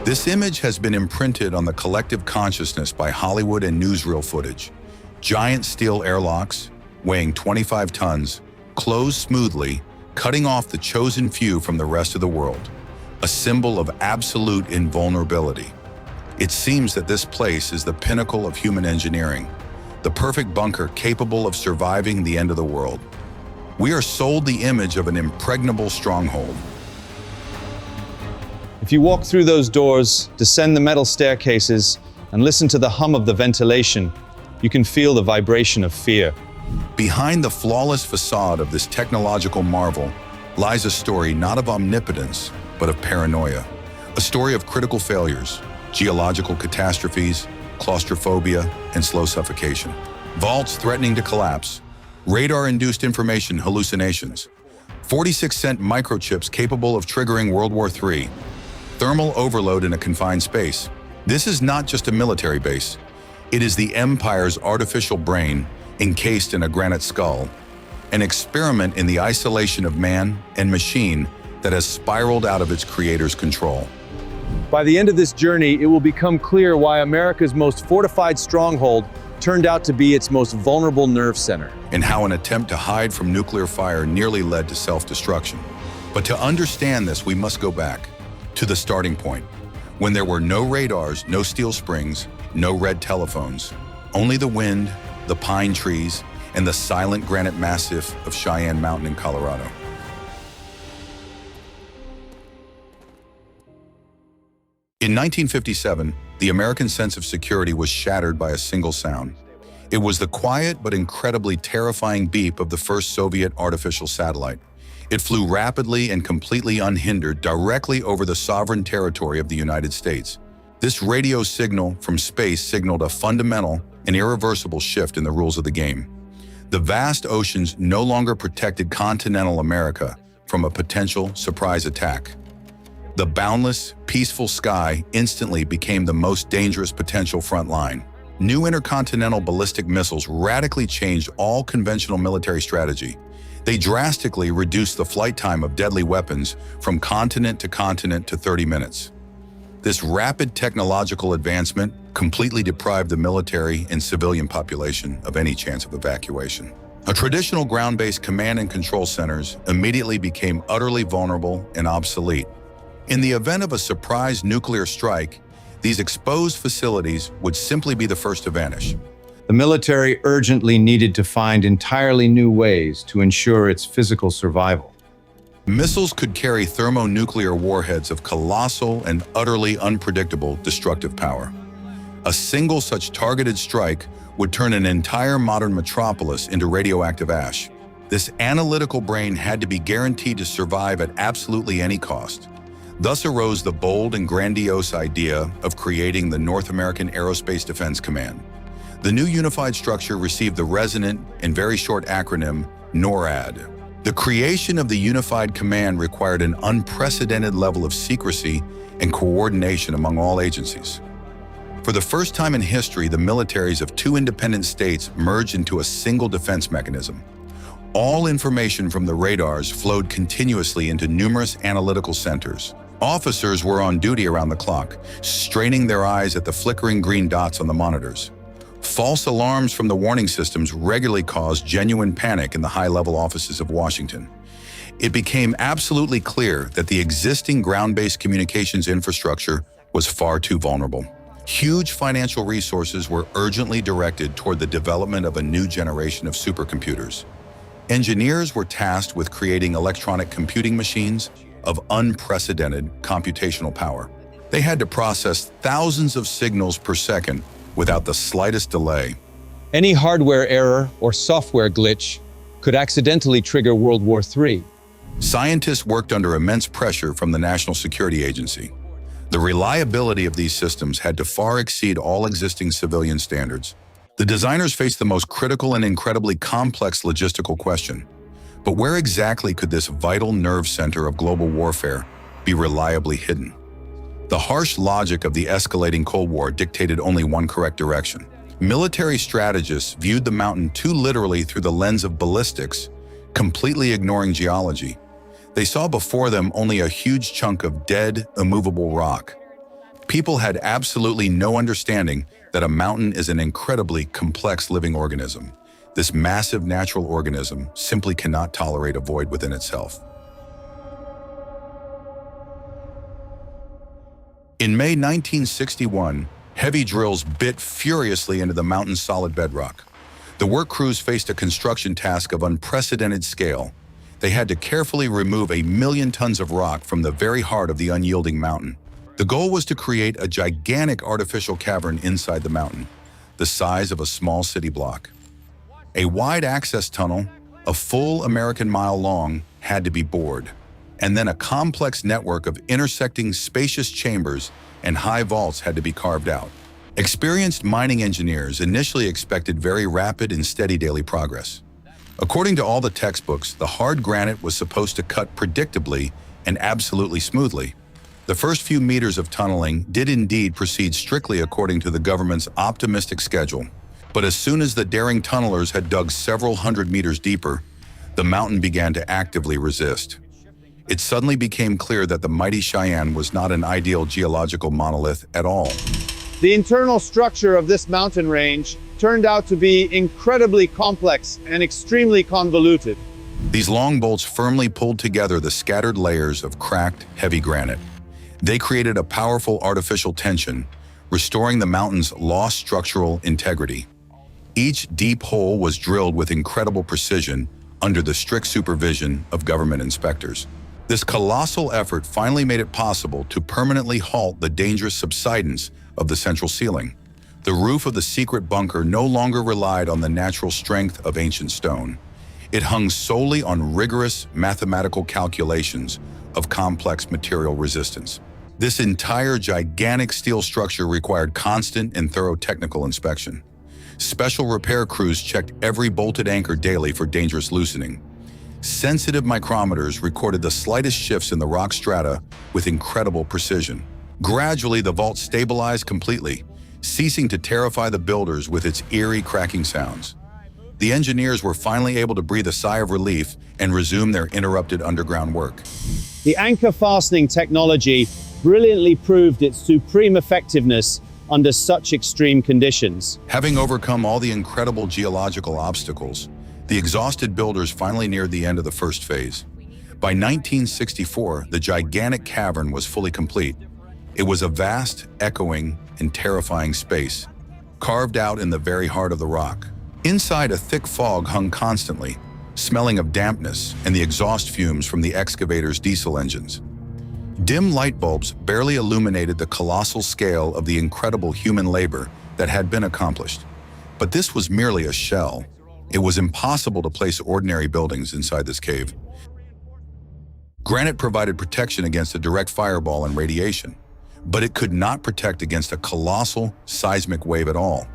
This image has been imprinted on the collective consciousness by Hollywood and newsreel footage. Giant steel airlocks, weighing 25 tons, close smoothly, cutting off the chosen few from the rest of the world, a symbol of absolute invulnerability. It seems that this place is the pinnacle of human engineering, the perfect bunker capable of surviving the end of the world. We are sold the image of an impregnable stronghold. If you walk through those doors, descend the metal staircases, and listen to the hum of the ventilation, you can feel the vibration of fear. Behind the flawless facade of this technological marvel lies a story not of omnipotence, but of paranoia. A story of critical failures, geological catastrophes, claustrophobia, and slow suffocation. Vaults threatening to collapse, radar-induced information hallucinations, 46-cent microchips capable of triggering World War III, thermal overload in a confined space. This is not just a military base. It is the Empire's artificial brain encased in a granite skull, an experiment in the isolation of man and machine that has spiraled out of its creator's control. By the end of this journey, it will become clear why America's most fortified stronghold turned out to be its most vulnerable nerve center. And how an attempt to hide from nuclear fire nearly led to self-destruction. But to understand this, we must go back to the starting point, when there were no radars, no steel springs, no red telephones, only the wind, the pine trees, and the silent granite massif of Cheyenne Mountain in Colorado. In 1957, the American sense of security was shattered by a single sound. It was the quiet but incredibly terrifying beep of the first Soviet artificial satellite. It flew rapidly and completely unhindered directly over the sovereign territory of the United States. This radio signal from space signaled a fundamental and irreversible shift in the rules of the game. The vast oceans no longer protected continental America from a potential surprise attack. The boundless, peaceful sky instantly became the most dangerous potential front line. New intercontinental ballistic missiles radically changed all conventional military strategy. They drastically reduced the flight time of deadly weapons from continent to 30 minutes. This rapid technological advancement completely deprived the military and civilian population of any chance of evacuation. Traditional ground-based command and control centers immediately became utterly vulnerable and obsolete. In the event of a surprise nuclear strike, these exposed facilities would simply be the first to vanish. The military urgently needed to find entirely new ways to ensure its physical survival. Missiles could carry thermonuclear warheads of colossal and utterly unpredictable destructive power. A single such targeted strike would turn an entire modern metropolis into radioactive ash. This analytical brain had to be guaranteed to survive at absolutely any cost. Thus arose the bold and grandiose idea of creating the North American Aerospace Defense Command. The new unified structure received the resonant and very short acronym NORAD. The creation of the unified command required an unprecedented level of secrecy and coordination among all agencies. For the first time in history, the militaries of two independent states merged into a single defense mechanism. All information from the radars flowed continuously into numerous analytical centers. Officers were on duty around the clock, straining their eyes at the flickering green dots on the monitors. False alarms from the warning systems regularly caused genuine panic in the high-level offices of Washington. It became absolutely clear that the existing ground-based communications infrastructure was far too vulnerable. Huge financial resources were urgently directed toward the development of a new generation of supercomputers. Engineers were tasked with creating electronic computing machines of unprecedented computational power. They had to process thousands of signals per second without the slightest delay. Any hardware error or software glitch could accidentally trigger World War III. Scientists worked under immense pressure from the National Security Agency. The reliability of these systems had to far exceed all existing civilian standards. The designers faced the most critical and incredibly complex logistical question. But where exactly could this vital nerve center of global warfare be reliably hidden? The harsh logic of the escalating Cold War dictated only one correct direction. Military strategists viewed the mountain too literally through the lens of ballistics, completely ignoring geology. They saw before them only a huge chunk of dead, immovable rock. People had absolutely no understanding that a mountain is an incredibly complex living organism. This massive natural organism simply cannot tolerate a void within itself. In May 1961, heavy drills bit furiously into the mountain's solid bedrock. The work crews faced a construction task of unprecedented scale. They had to carefully remove 1 million tons of rock from the very heart of the unyielding mountain. The goal was to create a gigantic artificial cavern inside the mountain, the size of a small city block. A wide access tunnel, a full American mile long, had to be bored, and then a complex network of intersecting spacious chambers and high vaults had to be carved out. Experienced mining engineers initially expected very rapid and steady daily progress. According to all the textbooks, the hard granite was supposed to cut predictably and absolutely smoothly. The first few meters of tunneling did indeed proceed strictly according to the government's optimistic schedule. But as soon as the daring tunnelers had dug several hundred meters deeper, the mountain began to actively resist. It suddenly became clear that the mighty Cheyenne was not an ideal geological monolith at all. The internal structure of this mountain range turned out to be incredibly complex and extremely convoluted. These long bolts firmly pulled together the scattered layers of cracked, heavy granite. They created a powerful artificial tension, restoring the mountain's lost structural integrity. Each deep hole was drilled with incredible precision under the strict supervision of government inspectors. This colossal effort finally made it possible to permanently halt the dangerous subsidence of the central ceiling. The roof of the secret bunker no longer relied on the natural strength of ancient stone. It hung solely on rigorous mathematical calculations of complex material resistance. This entire gigantic steel structure required constant and thorough technical inspection. Special repair crews checked every bolted anchor daily for dangerous loosening. Sensitive micrometers recorded the slightest shifts in the rock strata with incredible precision. Gradually, the vault stabilized completely, ceasing to terrify the builders with its eerie cracking sounds. The engineers were finally able to breathe a sigh of relief and resume their interrupted underground work. The anchor fastening technology brilliantly proved its supreme effectiveness under such extreme conditions. Having overcome all the incredible geological obstacles, the exhausted builders finally neared the end of the first phase. By 1964, the gigantic cavern was fully complete. It was a vast, echoing, and terrifying space, carved out in the very heart of the rock. Inside, a thick fog hung constantly, smelling of dampness and the exhaust fumes from the excavator's diesel engines. Dim light bulbs barely illuminated the colossal scale of the incredible human labor that had been accomplished. But this was merely a shell. It was impossible to place ordinary buildings inside this cave. Granite provided protection against a direct fireball and radiation, but it could not protect against a colossal seismic wave at all.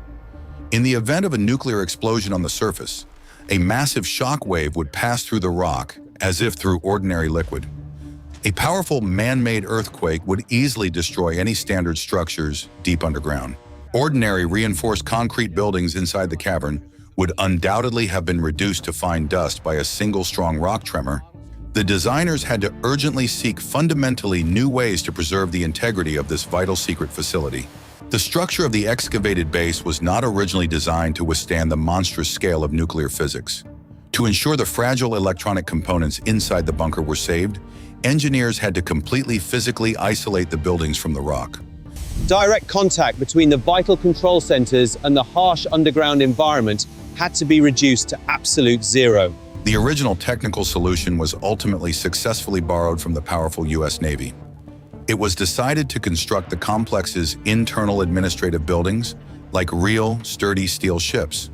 In the event of a nuclear explosion on the surface, a massive shock wave would pass through the rock as if through ordinary liquid. A powerful man-made earthquake would easily destroy any standard structures deep underground. Ordinary reinforced concrete buildings inside the cavern would undoubtedly have been reduced to fine dust by a single strong rock tremor. The designers had to urgently seek fundamentally new ways to preserve the integrity of this vital secret facility. The structure of the excavated base was not originally designed to withstand the monstrous scale of nuclear physics. To ensure the fragile electronic components inside the bunker were saved, engineers had to completely physically isolate the buildings from the rock. Direct contact between the vital control centers and the harsh underground environment had to be reduced to absolute zero. The original technical solution was ultimately successfully borrowed from the powerful U.S. Navy. It was decided to construct the complex's internal administrative buildings like real, sturdy steel ships.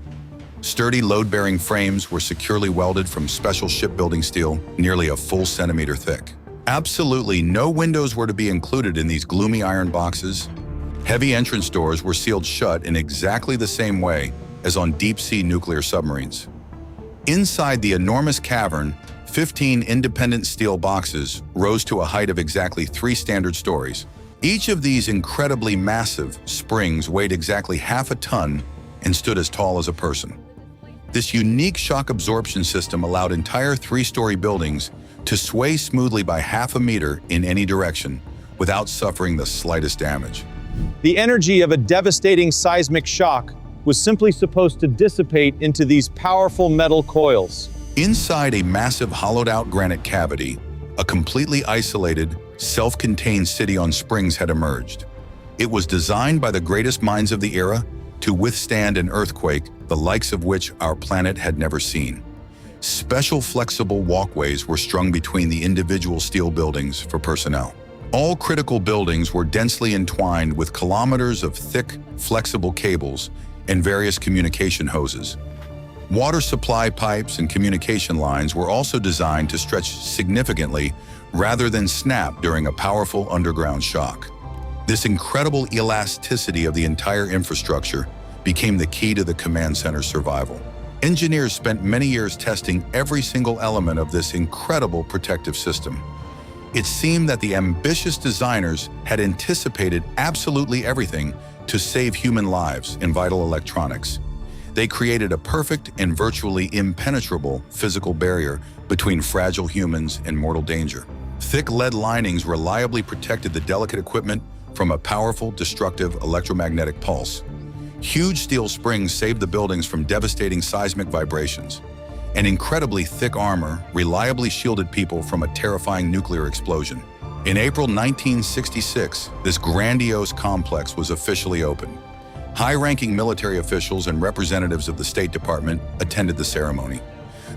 Sturdy load-bearing frames were securely welded from special shipbuilding steel, nearly a full centimeter thick. Absolutely no windows were to be included in these gloomy iron boxes. Heavy entrance doors were sealed shut in exactly the same way as on deep-sea nuclear submarines. Inside the enormous cavern, 15 independent steel boxes rose to a height of exactly 3 standard stories. Each of these incredibly massive springs weighed exactly half a ton and stood as tall as a person. This unique shock absorption system allowed entire 3-story buildings to sway smoothly by half a meter in any direction, without suffering the slightest damage. The energy of a devastating seismic shock was simply supposed to dissipate into these powerful metal coils. Inside a massive hollowed-out granite cavity, a completely isolated, self-contained city on springs had emerged. It was designed by the greatest minds of the era to withstand an earthquake, the likes of which our planet had never seen. Special flexible walkways were strung between the individual steel buildings for personnel. All critical buildings were densely entwined with kilometers of thick, flexible cables and various communication hoses. Water supply pipes and communication lines were also designed to stretch significantly rather than snap during a powerful underground shock. This incredible elasticity of the entire infrastructure became the key to the command center's survival. Engineers spent many years testing every single element of this incredible protective system. It seemed that the ambitious designers had anticipated absolutely everything to save human lives in vital electronics. They created a perfect and virtually impenetrable physical barrier between fragile humans and mortal danger. Thick lead linings reliably protected the delicate equipment from a powerful, destructive electromagnetic pulse. Huge steel springs saved the buildings from devastating seismic vibrations. An incredibly thick armor reliably shielded people from a terrifying nuclear explosion. In April 1966, this grandiose complex was officially opened. High-ranking military officials and representatives of the State Department attended the ceremony.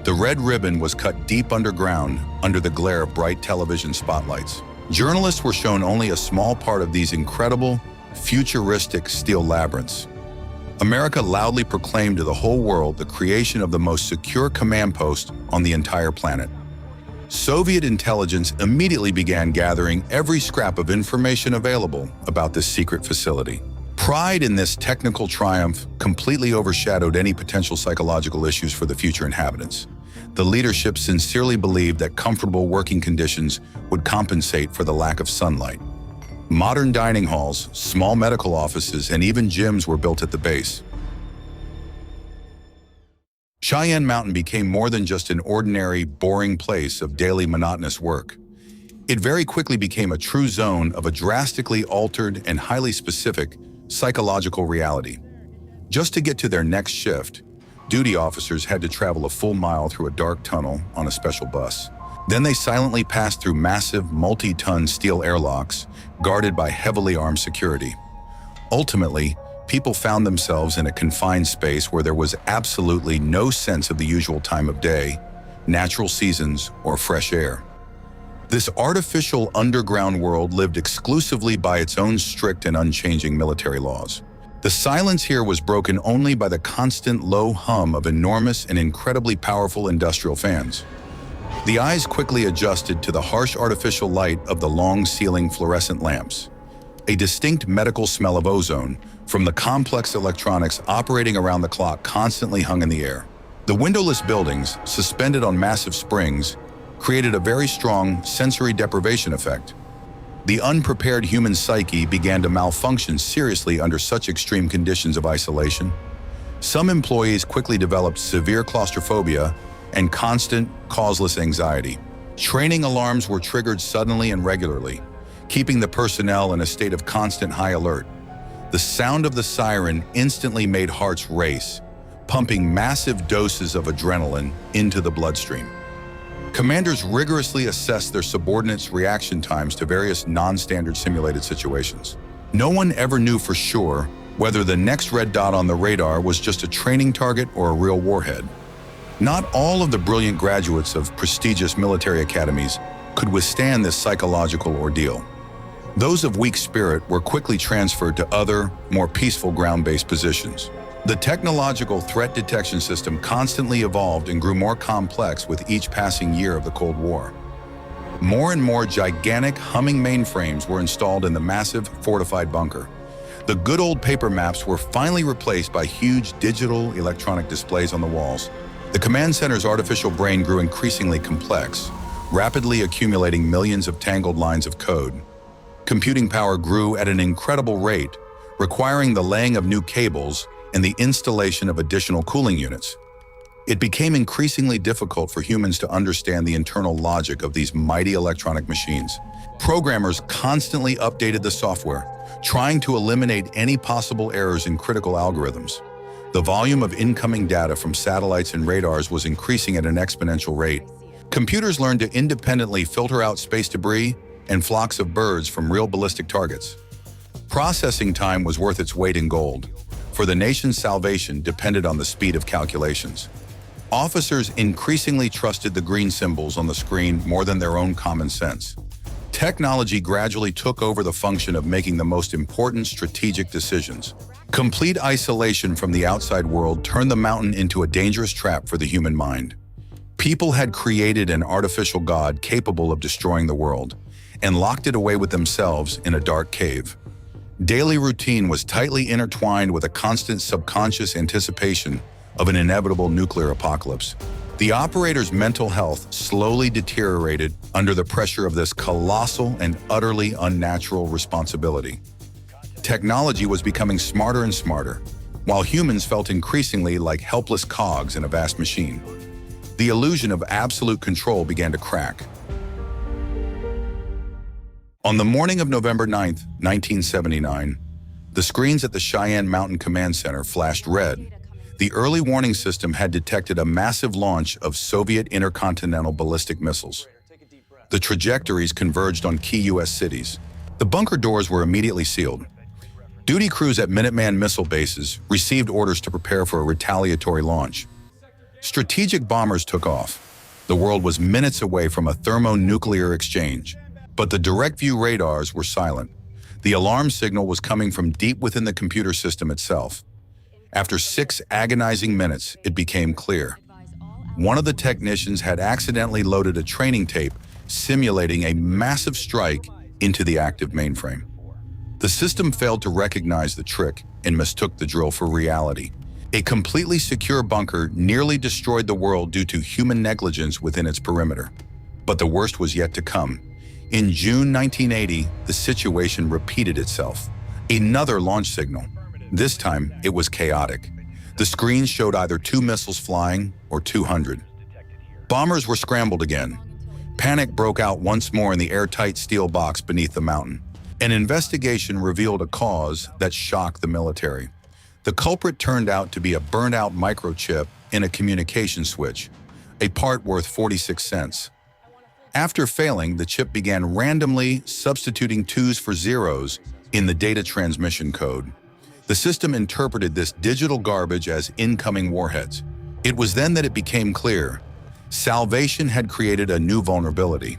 The red ribbon was cut deep underground under the glare of bright television spotlights. Journalists were shown only a small part of these incredible, futuristic steel labyrinths. America loudly proclaimed to the whole world the creation of the most secure command post on the entire planet. Soviet intelligence immediately began gathering every scrap of information available about this secret facility. Pride in this technical triumph completely overshadowed any potential psychological issues for the future inhabitants. The leadership sincerely believed that comfortable working conditions would compensate for the lack of sunlight. Modern dining halls, small medical offices, and even gyms were built at the base. Cheyenne Mountain became more than just an ordinary, boring place of daily monotonous work. It very quickly became a true zone of a drastically altered and highly specific psychological reality. Just to get to their next shift, duty officers had to travel a full mile through a dark tunnel on a special bus. Then they silently passed through massive, multi-ton steel airlocks guarded by heavily armed security. Ultimately, people found themselves in a confined space where there was absolutely no sense of the usual time of day, natural seasons, or fresh air. This artificial underground world lived exclusively by its own strict and unchanging military laws. The silence here was broken only by the constant low hum of enormous and incredibly powerful industrial fans. The eyes quickly adjusted to the harsh artificial light of the long-ceiling fluorescent lamps. A distinct medical smell of ozone from the complex electronics operating around the clock constantly hung in the air. The windowless buildings, suspended on massive springs, created a very strong sensory deprivation effect. The unprepared human psyche began to malfunction seriously under such extreme conditions of isolation. Some employees quickly developed severe claustrophobia and constant, causeless anxiety. Training alarms were triggered suddenly and regularly, keeping the personnel in a state of constant high alert. The sound of the siren instantly made hearts race, pumping massive doses of adrenaline into the bloodstream. Commanders rigorously assessed their subordinates' reaction times to various non-standard simulated situations. No one ever knew for sure whether the next red dot on the radar was just a training target or a real warhead. Not all of the brilliant graduates of prestigious military academies could withstand this psychological ordeal. Those of weak spirit were quickly transferred to other, more peaceful ground-based positions. The technological threat detection system constantly evolved and grew more complex with each passing year of the Cold War. More and more gigantic, humming mainframes were installed in the massive, fortified bunker. The good old paper maps were finally replaced by huge digital electronic displays on the walls. The command center's artificial brain grew increasingly complex, rapidly accumulating millions of tangled lines of code. Computing power grew at an incredible rate, requiring the laying of new cables and the installation of additional cooling units. It became increasingly difficult for humans to understand the internal logic of these mighty electronic machines. Programmers constantly updated the software, trying to eliminate any possible errors in critical algorithms. The volume of incoming data from satellites and radars was increasing at an exponential rate. Computers learned to independently filter out space debris and flocks of birds from real ballistic targets. Processing time was worth its weight in gold, for the nation's salvation depended on the speed of calculations. Officers increasingly trusted the green symbols on the screen more than their own common sense. Technology gradually took over the function of making the most important strategic decisions. Complete isolation from the outside world turned the mountain into a dangerous trap for the human mind. People had created an artificial god capable of destroying the world, and locked it away with themselves in a dark cave. Daily routine was tightly intertwined with a constant subconscious anticipation of an inevitable nuclear apocalypse. The operator's mental health slowly deteriorated under the pressure of this colossal and utterly unnatural responsibility. Technology was becoming smarter and smarter, while humans felt increasingly like helpless cogs in a vast machine. The illusion of absolute control began to crack. On the morning of November 9, 1979, the screens at the Cheyenne Mountain Command Center flashed red. The early warning system had detected a massive launch of Soviet intercontinental ballistic missiles. The trajectories converged on key U.S. cities. The bunker doors were immediately sealed. Duty crews at Minuteman missile bases received orders to prepare for a retaliatory launch. Strategic bombers took off. The world was minutes away from a thermonuclear exchange, but the direct-view radars were silent. The alarm signal was coming from deep within the computer system itself. After 6 agonizing minutes, it became clear. One of the technicians had accidentally loaded a training tape simulating a massive strike into the active mainframe. The system failed to recognize the trick and mistook the drill for reality. A completely secure bunker nearly destroyed the world due to human negligence within its perimeter. But the worst was yet to come. In June 1980, the situation repeated itself. Another launch signal. This time, it was chaotic. The screens showed either 2 missiles flying or 200. Bombers were scrambled again. Panic broke out once more in the airtight steel box beneath the mountain. An investigation revealed a cause that shocked the military. The culprit turned out to be a burned-out microchip in a communication switch, a part worth 46 cents. After failing, the chip began randomly substituting 2s for 0s in the data transmission code. The system interpreted this digital garbage as incoming warheads. It was then that it became clear. Salvation had created a new vulnerability.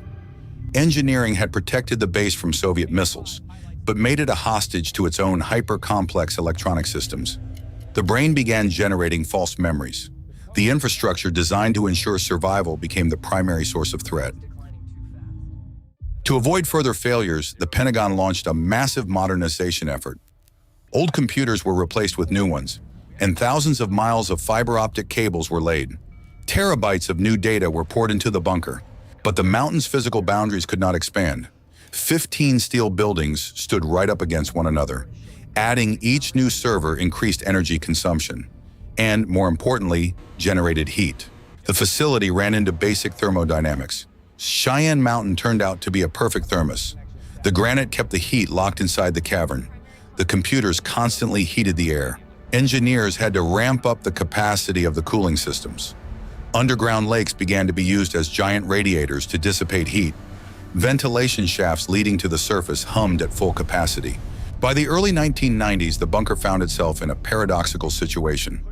Engineering had protected the base from Soviet missiles, but made it a hostage to its own hyper-complex electronic systems. The brain began generating false memories. The infrastructure designed to ensure survival became the primary source of threat. To avoid further failures, the Pentagon launched a massive modernization effort. Old computers were replaced with new ones, and thousands of miles of fiber optic cables were laid. Terabytes of new data were poured into the bunker, but the mountain's physical boundaries could not expand. 15 steel buildings stood right up against one another. Adding each new server increased energy consumption, and, more importantly, generated heat. The facility ran into basic thermodynamics. Cheyenne Mountain turned out to be a perfect thermos. The granite kept the heat locked inside the cavern. The computers constantly heated the air. Engineers had to ramp up the capacity of the cooling systems. Underground lakes began to be used as giant radiators to dissipate heat. Ventilation shafts leading to the surface hummed at full capacity. By the early 1990s, the bunker found itself in a paradoxical situation.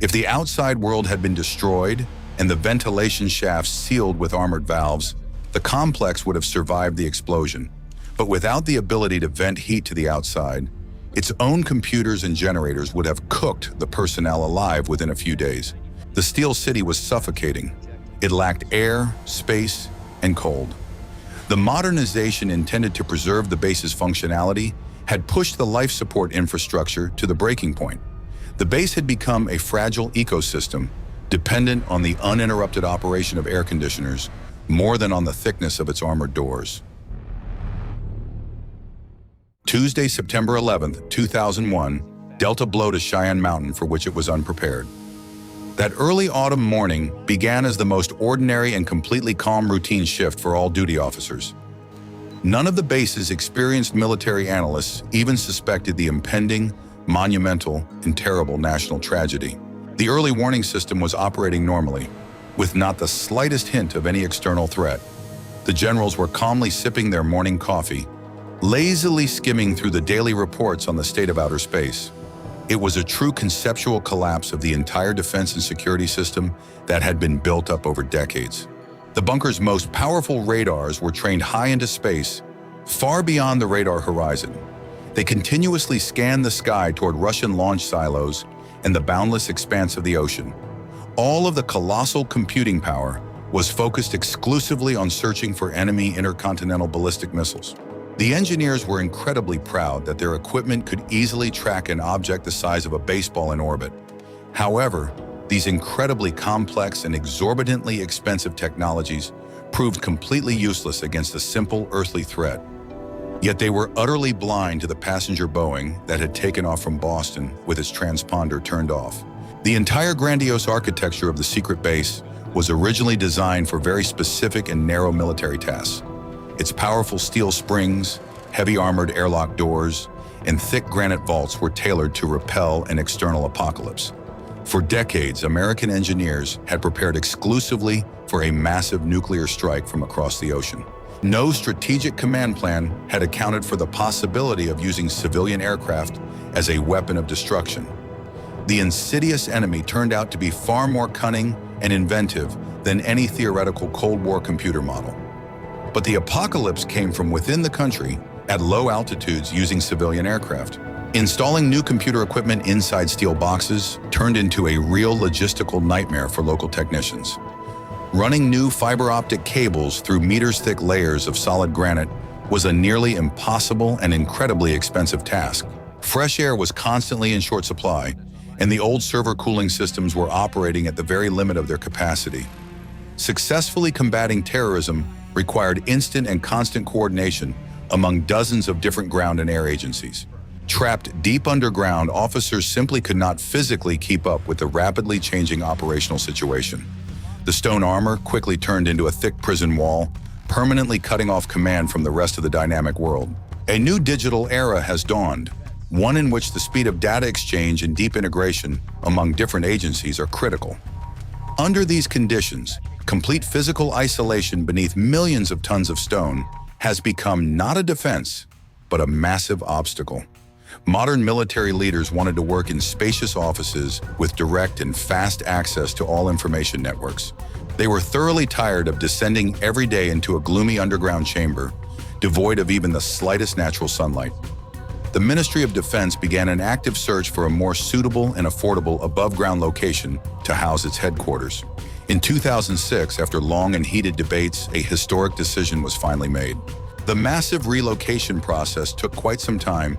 If the outside world had been destroyed and the ventilation shafts sealed with armored valves, the complex would have survived the explosion. But without the ability to vent heat to the outside, its own computers and generators would have cooked the personnel alive within a few days. The Steel City was suffocating. It lacked air, space, and cold. The modernization intended to preserve the base's functionality had pushed the life support infrastructure to the breaking point. The base had become a fragile ecosystem, dependent on the uninterrupted operation of air conditioners more than on the thickness of its armored doors. Tuesday, September 11, 2001, dealt a blow to Cheyenne Mountain for which it was unprepared. That early autumn morning began as the most ordinary and completely calm routine shift for all duty officers. None of the base's experienced military analysts even suspected the impending, monumental, and terrible national tragedy. The early warning system was operating normally, with not the slightest hint of any external threat. The generals were calmly sipping their morning coffee, lazily skimming through the daily reports on the state of outer space. It was a true conceptual collapse of the entire defense and security system that had been built up over decades. The bunker's most powerful radars were trained high into space, far beyond the radar horizon. They continuously scanned the sky toward Russian launch silos and the boundless expanse of the ocean. All of the colossal computing power was focused exclusively on searching for enemy intercontinental ballistic missiles. The engineers were incredibly proud that their equipment could easily track an object the size of a baseball in orbit. However, these incredibly complex and exorbitantly expensive technologies proved completely useless against a simple earthly threat. Yet they were utterly blind to the passenger Boeing that had taken off from Boston with its transponder turned off. The entire grandiose architecture of the secret base was originally designed for very specific and narrow military tasks. Its powerful steel springs, heavy armored airlock doors, and thick granite vaults were tailored to repel an external apocalypse. For decades, American engineers had prepared exclusively for a massive nuclear strike from across the ocean. No strategic command plan had accounted for the possibility of using civilian aircraft as a weapon of destruction. The insidious enemy turned out to be far more cunning and inventive than any theoretical Cold War computer model. But the apocalypse came from within the country at low altitudes using civilian aircraft. Installing new computer equipment inside steel boxes turned into a real logistical nightmare for local technicians. Running new fiber optic cables through meters-thick layers of solid granite was a nearly impossible and incredibly expensive task. Fresh air was constantly in short supply, and the old server cooling systems were operating at the very limit of their capacity. Successfully combating terrorism required instant and constant coordination among dozens of different ground and air agencies. Trapped deep underground, officers simply could not physically keep up with the rapidly changing operational situation. The stone armor quickly turned into a thick prison wall, permanently cutting off command from the rest of the dynamic world. A new digital era has dawned, one in which the speed of data exchange and deep integration among different agencies are critical. Under these conditions, complete physical isolation beneath millions of tons of stone has become not a defense, but a massive obstacle. Modern military leaders wanted to work in spacious offices with direct and fast access to all information networks. They were thoroughly tired of descending every day into a gloomy underground chamber, devoid of even the slightest natural sunlight. The Ministry of Defense began an active search for a more suitable and affordable above-ground location to house its headquarters. In 2006, after long and heated debates, a historic decision was finally made. The massive relocation process took quite some time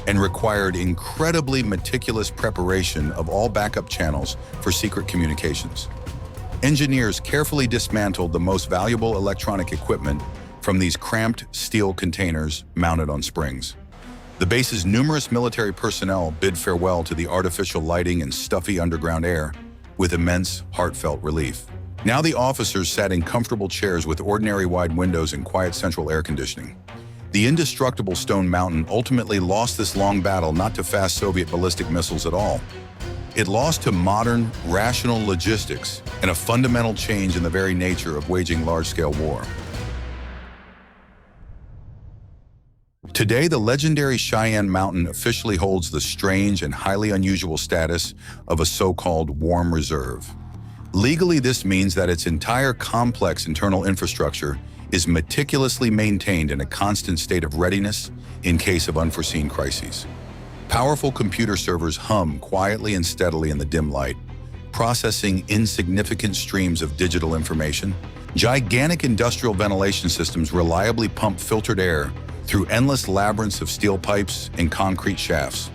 and required incredibly meticulous preparation of all backup channels for secret communications. Engineers carefully dismantled the most valuable electronic equipment from these cramped steel containers mounted on springs. The base's numerous military personnel bid farewell to the artificial lighting and stuffy underground air with immense, heartfelt relief. Now the officers sat in comfortable chairs with ordinary wide windows and quiet central air conditioning. The indestructible stone mountain ultimately lost this long battle not to fast Soviet ballistic missiles at all. It lost to modern, rational logistics and a fundamental change in the very nature of waging large-scale war. Today, the legendary Cheyenne Mountain officially holds the strange and highly unusual status of a so-called warm reserve. Legally, this means that its entire complex internal infrastructure is meticulously maintained in a constant state of readiness in case of unforeseen crises. Powerful computer servers hum quietly and steadily in the dim light, processing insignificant streams of digital information. Gigantic industrial ventilation systems reliably pump filtered air through endless labyrinths of steel pipes and concrete shafts.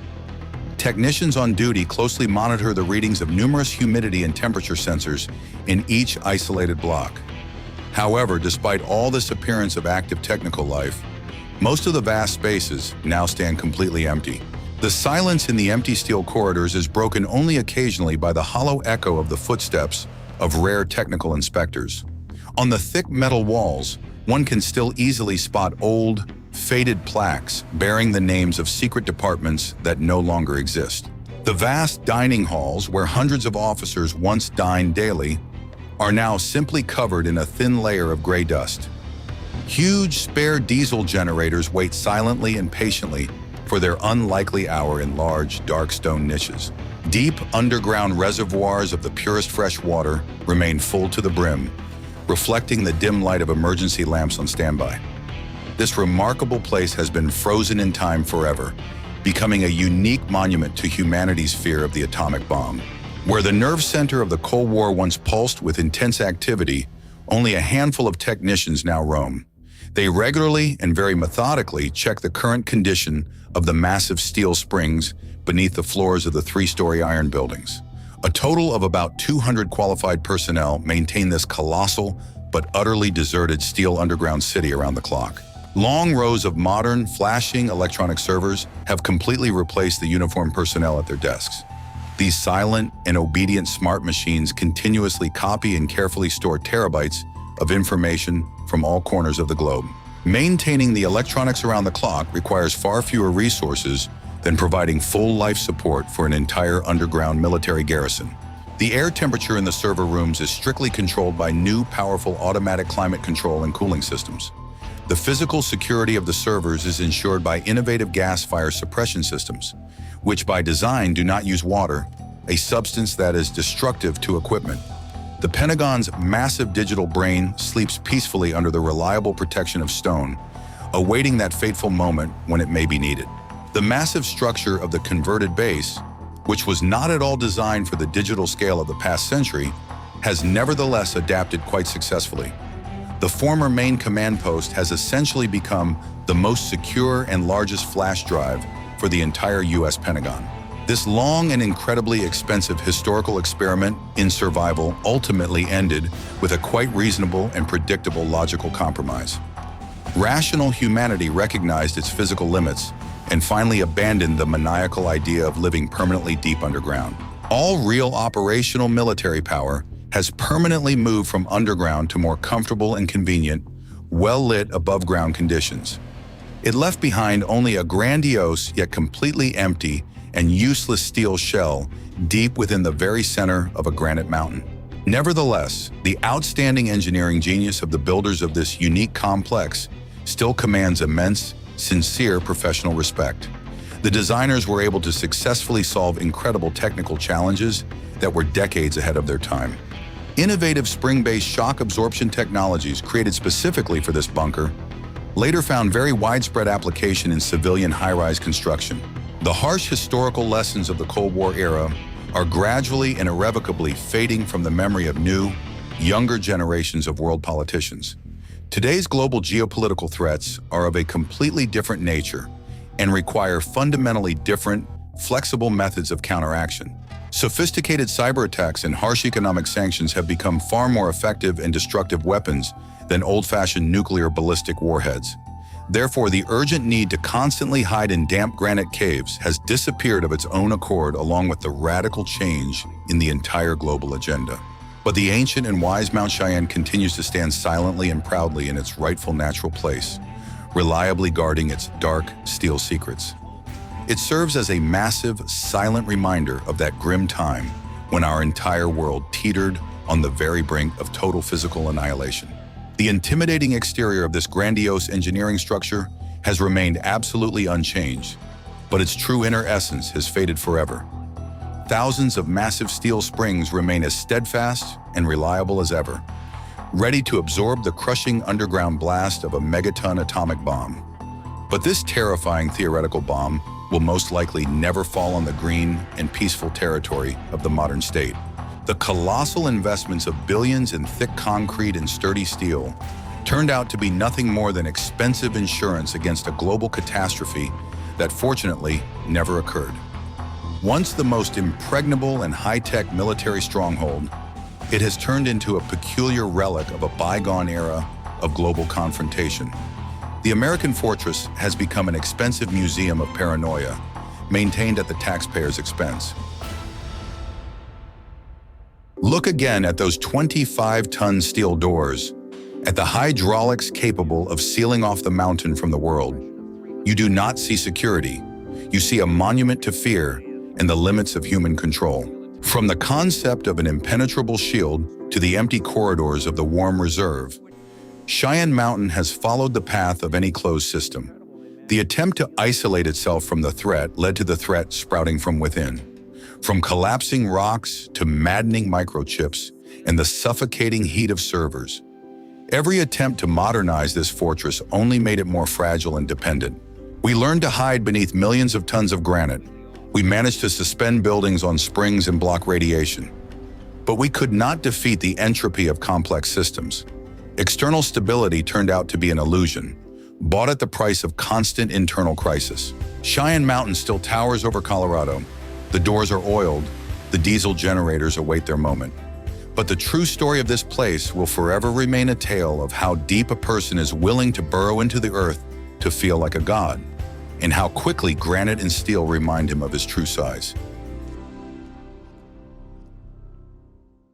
Technicians on duty closely monitor the readings of numerous humidity and temperature sensors in each isolated block. However, despite all this appearance of active technical life, most of the vast spaces now stand completely empty. The silence in the empty steel corridors is broken only occasionally by the hollow echo of the footsteps of rare technical inspectors. On the thick metal walls, one can still easily spot old, faded plaques bearing the names of secret departments that no longer exist. The vast dining halls where hundreds of officers once dined daily are now simply covered in a thin layer of gray dust. Huge spare diesel generators wait silently and patiently for their unlikely hour in large, dark stone niches. Deep underground reservoirs of the purest fresh water remain full to the brim, reflecting the dim light of emergency lamps on standby. This remarkable place has been frozen in time forever, becoming a unique monument to humanity's fear of the atomic bomb. Where the nerve center of the Cold War once pulsed with intense activity, only a handful of technicians now roam. They regularly and very methodically check the current condition of the massive steel springs beneath the floors of the three-story iron buildings. A total of about 200 qualified personnel maintain this colossal but utterly deserted steel underground city around the clock. Long rows of modern, flashing electronic servers have completely replaced the uniformed personnel at their desks. These silent and obedient smart machines continuously copy and carefully store terabytes of information from all corners of the globe. Maintaining the electronics around the clock requires far fewer resources than providing full life support for an entire underground military garrison. The air temperature in the server rooms is strictly controlled by new, powerful automatic climate control and cooling systems. The physical security of the servers is ensured by innovative gas fire suppression systems, which by design do not use water, a substance that is destructive to equipment. The Pentagon's massive digital brain sleeps peacefully under the reliable protection of stone, awaiting that fateful moment when it may be needed. The massive structure of the converted base, which was not at all designed for the digital scale of the past century, has nevertheless adapted quite successfully. The former main command post has essentially become the most secure and largest flash drive for the entire US Pentagon. This long and incredibly expensive historical experiment in survival ultimately ended with a quite reasonable and predictable logical compromise. Rational humanity recognized its physical limits and finally abandoned the maniacal idea of living permanently deep underground. All real operational military power has permanently moved from underground to more comfortable and convenient, well-lit above-ground conditions. It left behind only a grandiose yet completely empty and useless steel shell deep within the very center of a granite mountain. Nevertheless, the outstanding engineering genius of the builders of this unique complex still commands immense, sincere professional respect. The designers were able to successfully solve incredible technical challenges that were decades ahead of their time. Innovative spring-based shock absorption technologies created specifically for this bunker later found very widespread application in civilian high-rise construction. The harsh historical lessons of the Cold War era are gradually and irrevocably fading from the memory of new, younger generations of world politicians. Today's global geopolitical threats are of a completely different nature and require fundamentally different, flexible methods of counteraction. Sophisticated cyber attacks and harsh economic sanctions have become far more effective and destructive weapons than old-fashioned nuclear ballistic warheads. Therefore, the urgent need to constantly hide in damp granite caves has disappeared of its own accord, along with the radical change in the entire global agenda. But the ancient and wise Mount Cheyenne continues to stand silently and proudly in its rightful natural place, reliably guarding its dark steel secrets. It serves as a massive, silent reminder of that grim time when our entire world teetered on the very brink of total physical annihilation. The intimidating exterior of this grandiose engineering structure has remained absolutely unchanged, but its true inner essence has faded forever. Thousands of massive steel springs remain as steadfast and reliable as ever, ready to absorb the crushing underground blast of a megaton atomic bomb. But this terrifying theoretical bomb will most likely never fall on the green and peaceful territory of the modern state. The colossal investments of billions in thick concrete and sturdy steel turned out to be nothing more than expensive insurance against a global catastrophe that fortunately never occurred. Once the most impregnable and high-tech military stronghold, it has turned into a peculiar relic of a bygone era of global confrontation. The American fortress has become an expensive museum of paranoia, maintained at the taxpayer's expense. Look again at those 25-ton steel doors, at the hydraulics capable of sealing off the mountain from the world. You do not see security. You see a monument to fear and the limits of human control. From the concept of an impenetrable shield to the empty corridors of the warm reserve, Cheyenne Mountain has followed the path of any closed system. The attempt to isolate itself from the threat led to the threat sprouting from within. From collapsing rocks to maddening microchips and the suffocating heat of servers. Every attempt to modernize this fortress only made it more fragile and dependent. We learned to hide beneath millions of tons of granite. We managed to suspend buildings on springs and block radiation. But we could not defeat the entropy of complex systems. External stability turned out to be an illusion, bought at the price of constant internal crisis. Cheyenne Mountain still towers over Colorado. The doors are oiled, the diesel generators await their moment. But the true story of this place will forever remain a tale of how deep a person is willing to burrow into the earth to feel like a god, and how quickly granite and steel remind him of his true size.